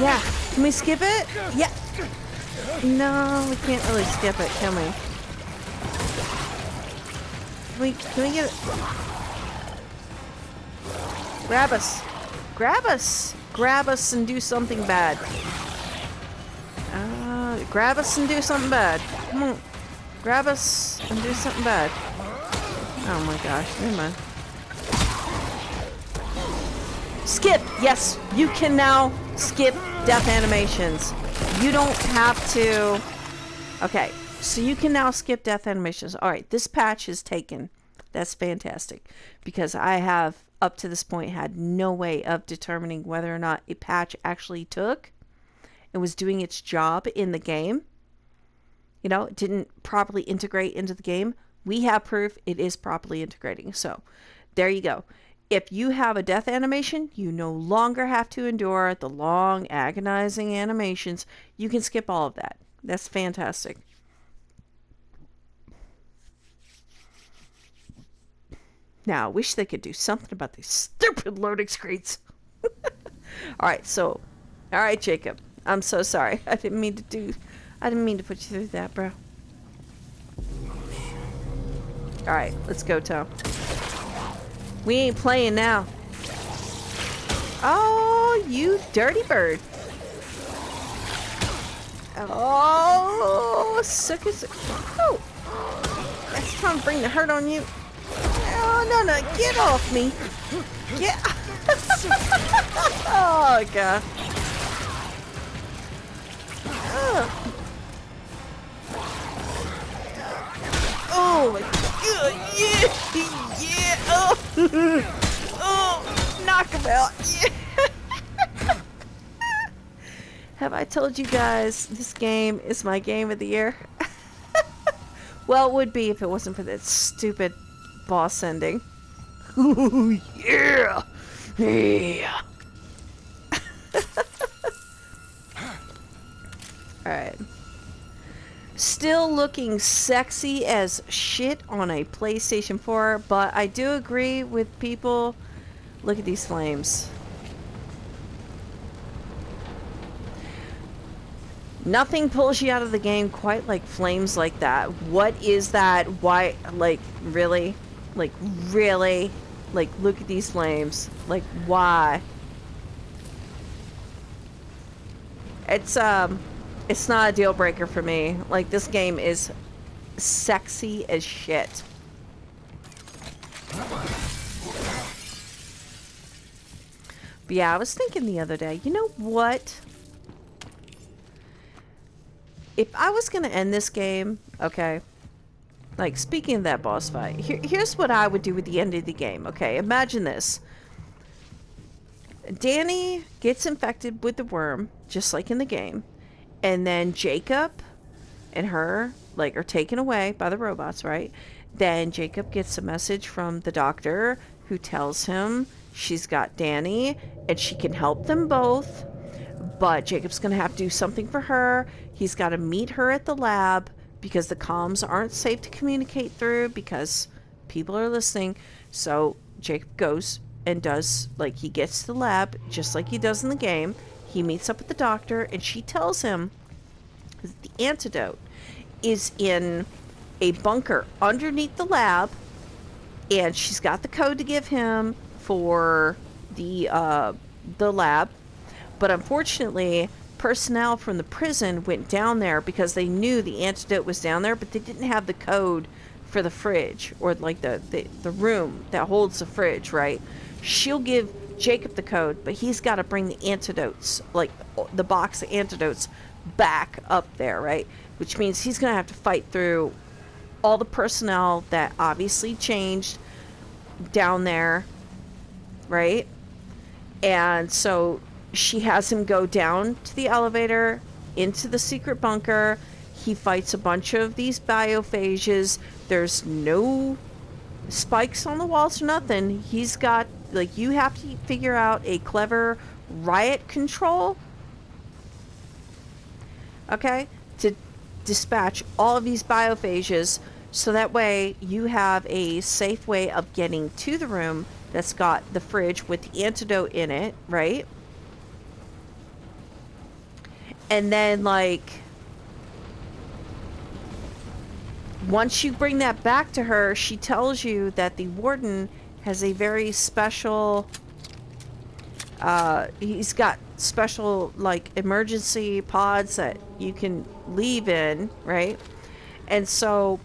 Yeah. Can we skip it? Yeah. No, we can't really skip it, can we? Can we get it? Grab us. Grab us. Grab us and do something bad. Grab us and do something bad. Come on. Grab us and do something bad. Oh my gosh. Never mind. Skip! Yes, you can now skip death animations. You don't have to... Okay, so you can now skip death animations. Alright, this patch is taken. That's fantastic. Because I have, up to this point, had no way of determining whether or not a patch actually took and was doing its job in the game. You know, it didn't properly integrate into the game. We have proof it is properly integrating. So, there you go. If you have a death animation, you no longer have to endure the long, agonizing animations. You can skip all of that. That's fantastic. Now, I wish they could do something about these stupid loading screens. Alright, so... Alright, Jacob. I'm so sorry. I didn't mean to put you through that, bro. Alright, let's go, Tom. We ain't playing now. Oh, you dirty bird. Oh, suck it. Oh, that's time to bring the hurt on you. Oh, no, get off me. Get. Oh, God. Oh, my God. Yeah. Oh. Oh, knock him out. Yeah. Have I told you guys this game is my game of the year? Well, it would be if it wasn't for that stupid boss ending. Ooh, yeah. Yeah. Alright. Still looking sexy as shit on a PlayStation 4, but I do agree with people. Look at these flames. Nothing pulls you out of the game quite like flames like that. What is that? Why? Like, really? Like, really? Like, look at these flames. Like, why? It's not a deal breaker for me. Like, this game is sexy as shit. But yeah, I was thinking the other day, you know what? If I was going to end this game, okay, like, speaking of that boss fight, here's what I would do with the end of the game, okay? Imagine this. Danny gets infected with the worm, just like in the game, and then Jacob and her, like, are taken away by the robots, right? Then Jacob gets a message from the doctor who tells him she's got Danny and she can help them both, but Jacob's going to have to do something for her. He's got to meet her at the lab because the comms aren't safe to communicate through because people are listening. So Jacob goes and does, like, he gets to the lab just like he does in the game. He meets up with the doctor and she tells him that the antidote is in a bunker underneath the lab, and she's got the code to give him for the lab. But unfortunately, personnel from the prison went down there because they knew the antidote was down there, but they didn't have the code for the fridge, or like the room that holds the fridge, right? She'll give Jacob the code, but he's got to bring the antidotes, like the box of antidotes, back up there, right? Which means he's going to have to fight through all the personnel that obviously changed down there, right? And so she has him go down to the elevator, into the secret bunker. He fights a bunch of these biophages. There's no spikes on the walls or nothing. He's got, like, you have to figure out a clever riot control, okay, to dispatch all of these biophages, so that way you have a safe way of getting to the room that's got the fridge with the antidote in it, right? And then, like, once you bring that back to her, she tells you that the warden has a very special, he's got special, like, emergency pods that you can leave in, right? And so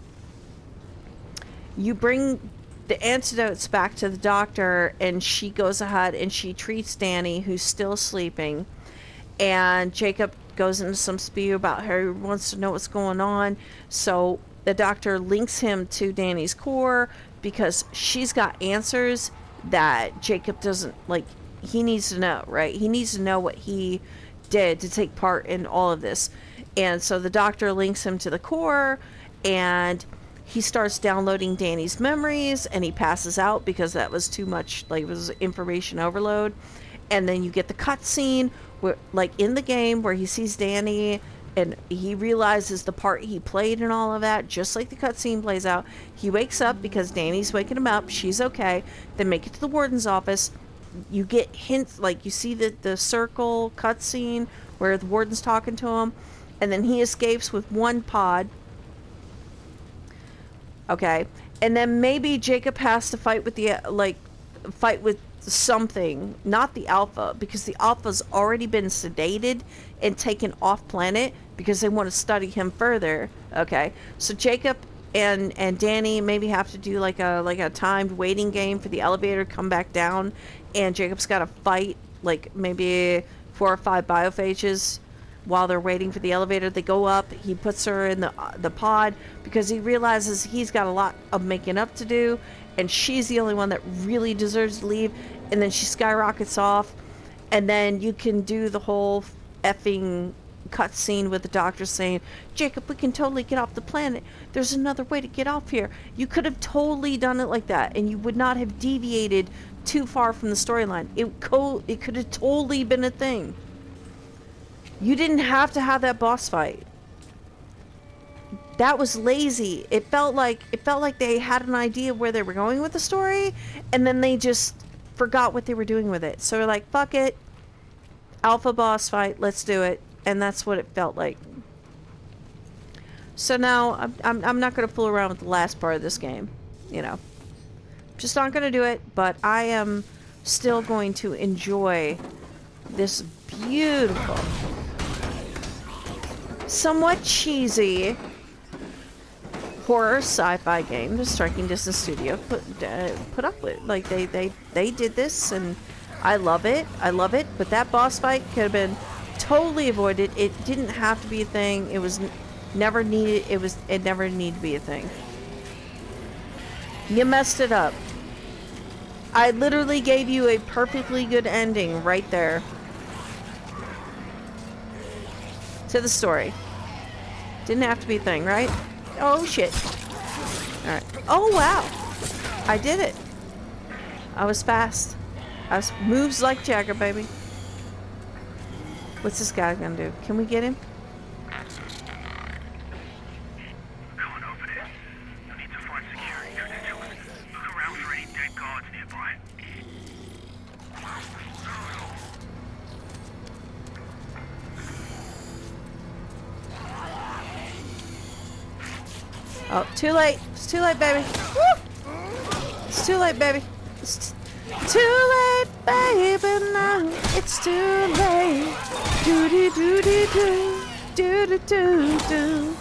you bring the antidotes back to the doctor, and she goes ahead and she treats Danny, who's still sleeping. And Jacob goes into some spew about how he wants to know what's going on. So the doctor links him to Danny's core because she's got answers that Jacob doesn't, like, he needs to know, right? He needs to know what he did to take part in all of this. And so the doctor links him to the core, and he starts downloading Danny's memories, and he passes out because that was too much, like, it was information overload. And then you get the cutscene where, like, in the game, where he sees Danny and he realizes the part he played and all of that, just like the cutscene plays out. He wakes up because Danny's waking him up. She's okay. They make it to the warden's office. You get hints, like, you see the circle cutscene where the warden's talking to him, and then he escapes with one pod. Okay, and then maybe Jacob has to fight with the, like, fight with something, not the Alpha, because the Alpha's already been sedated and taken off planet because they want to study him further. Okay, so Jacob and Danny maybe have to do like a timed waiting game for the elevator to come back down, and Jacob's got to fight like maybe 4 or 5 biophages while they're waiting for the elevator. They go up, he puts her in the pod because he realizes he's got a lot of making up to do, and she's the only one that really deserves to leave. And then she skyrockets off, and then you can do the whole effing cutscene with the doctor saying, Jacob, we can totally get off the planet. There's another way to get off here. You could have totally done it like that, and you would not have deviated too far from the storyline. It could have totally been a thing. You didn't have to have that boss fight. That was lazy. It felt like they had an idea where they were going with the story, and then they just forgot what they were doing with it. So they're like, fuck it. Alpha boss fight, let's do it. And that's what it felt like. So now I'm not going to fool around with the last part of this game. You know. Just not going to do it, but I am still going to enjoy this beautiful, somewhat cheesy horror sci-fi game the Striking Distance Studio put up with. Like, they did this, and I love it. I love it. But that boss fight could have been totally avoided. It didn't have to be a thing. It was never needed. It never needed to be a thing. You messed it up. I literally gave you a perfectly good ending right there to the story. Didn't have to be a thing, right? Oh, shit. Alright. Oh, wow. I did it. I was fast. I was moves like Jagger, baby. What's this guy gonna do? Can we get him? Going over there. You need to find security credentials. Look around for any dead guards nearby. Oh, too late. It's too late, baby. Woo! It's too late, baby. It's too late, baby, now. It's too late. Do-do-do-do-do. Do-do-do-do.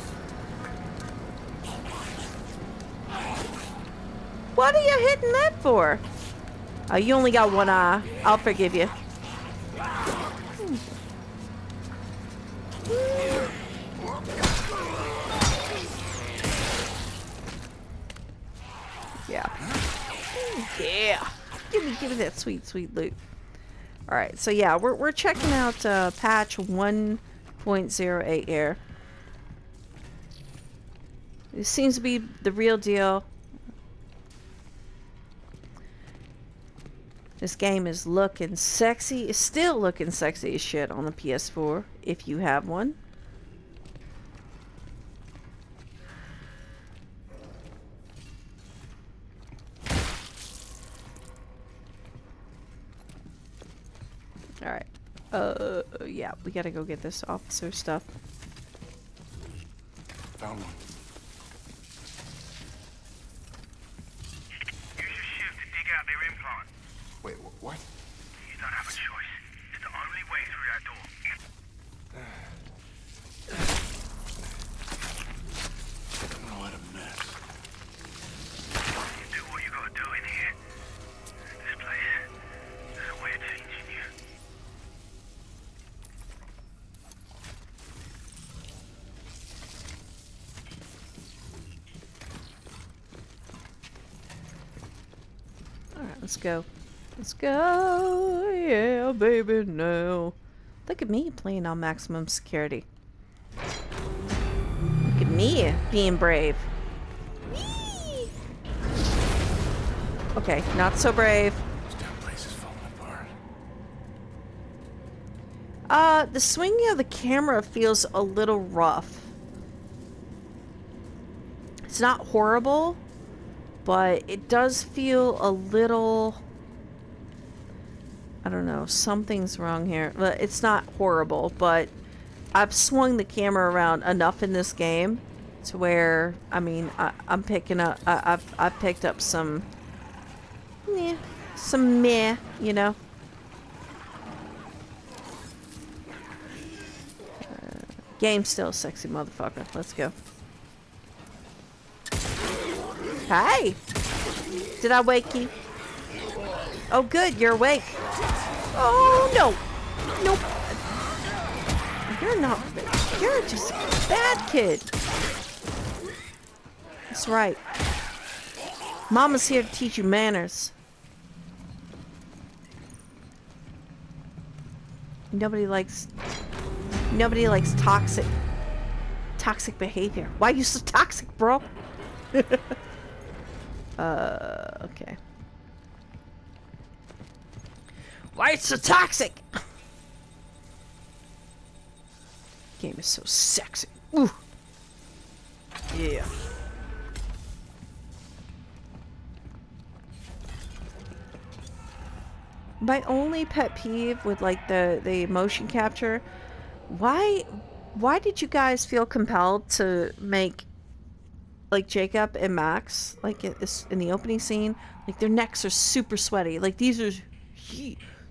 What are you hitting that for? Oh, you only got one eye. I'll forgive you. Yeah. Yeah. Give me that sweet, sweet loot. Alright, so yeah, we're checking out patch 1.08 here. This seems to be the real deal. This game is looking sexy. It's still looking sexy as shit on the PS4, if you have one. Alright. Yeah. crap. We gotta go get this officer stuff. Found one. Use your shift to dig out their implant. Wait, what? You don't have a choice. It's the only way through that door. What a mess. You do what you gotta do in here. This place, there's a way of changing you. Alright, let's go. Let's go. Yeah, baby, now. Look at me playing on maximum security. Look at me being brave. Whee! Okay, not so brave. This damn place is falling apart. The swinging of the camera feels a little rough. It's not horrible, but it does feel a little... I don't know, something's wrong here. It's not horrible, but I've swung the camera around enough in this game to where, I mean, I'm picking up, I've picked up some meh, you know. Game's still a sexy motherfucker. Let's go. Hi! Did I wake you? Oh good, you're awake. Oh no! Nope. You're not. You're just a bad kid. That's right. Mama's here to teach you manners. Nobody likes toxic behavior. Why are you so toxic, bro? Okay. Why it's so toxic? Game is so sexy. Ooh. Yeah. My only pet peeve with like the motion capture, why did you guys feel compelled to make like Jacob and Max like in the opening scene, like their necks are super sweaty, like these are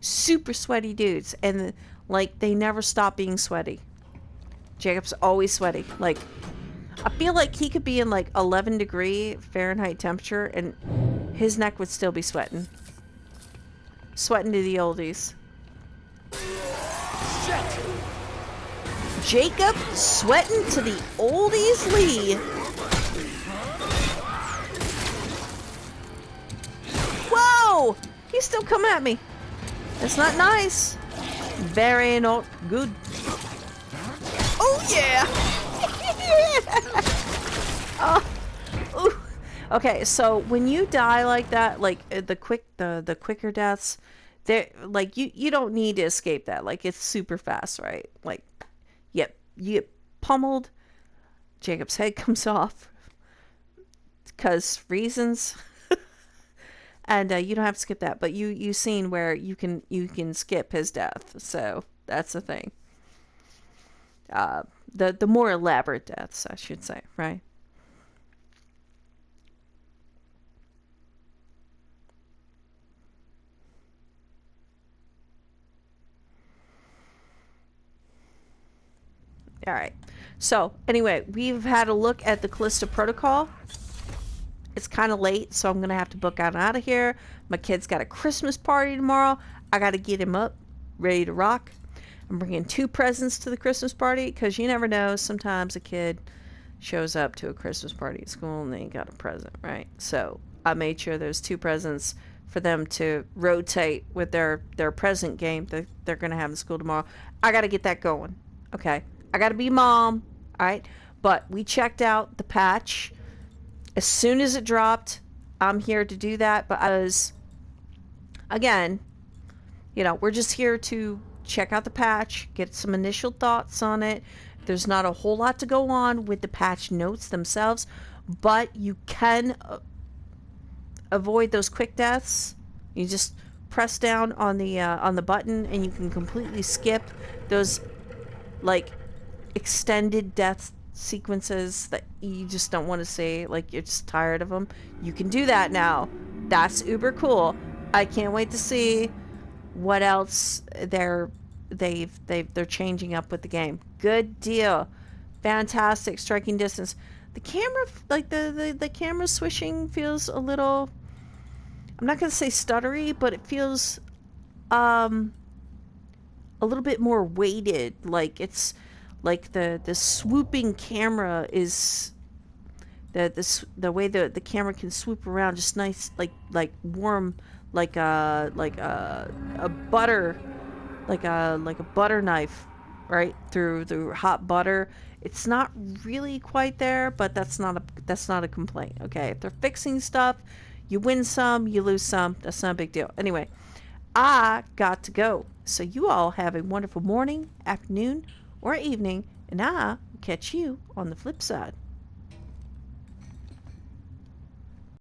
super sweaty dudes, and like they never stop being sweaty. Jacob's always sweaty. Like I feel like he could be in like 11-degree Fahrenheit temperature and his neck would still be sweating to the oldies. Shit! Jacob sweating to the oldies Lee. Whoa! He's still coming at me. That's not nice. Very not good. Oh yeah! Oh. Ooh. Okay, so when you die like that, like the quicker deaths, they like you don't need to escape that. Like it's super fast, right? Like, yep, you get pummeled. Jacob's head comes off because reasons. And you don't have to skip that, but you seen where you can skip his death, so that's the thing. The more elaborate deaths, I should say, right? All right. So anyway, we've had a look at the Callisto protocol. It's kind of late, so I'm going to have to book out of here. My kid's got a Christmas party tomorrow. I got to get him up, ready to rock. I'm bringing 2 presents to the Christmas party, because you never know. Sometimes a kid shows up to a Christmas party at school and they ain't got a present, right? So I made sure there's 2 presents for them to rotate with their present game that they're going to have in school tomorrow. I got to get that going, okay? I got to be mom, all right? But we checked out the patch. As soon as it dropped, I'm here to do that. But again, you know, we're just here to check out the patch, get some initial thoughts on it. There's not a whole lot to go on with the patch notes themselves, but you can avoid those quick deaths. You just press down on the button and you can completely skip those like extended death sequences that you just don't want to see, like you're just tired of them, you can do that now. That's uber cool. I can't wait to see what else they're changing up with the game. Good deal. Fantastic. Striking distance. The camera, like the camera swishing feels a little, I'm not gonna say stuttery, but it feels a little bit more weighted. Like it's like the swooping camera is the way the camera can swoop around, just nice, like warm, like a butter, like a butter knife, right through hot butter. It's not really quite there, but that's not a complaint. Okay, if they're fixing stuff, you win some, you lose some. That's not a big deal. Anyway, I got to go. So you all have a wonderful morning, afternoon, or evening, and I'll catch you on the flip side.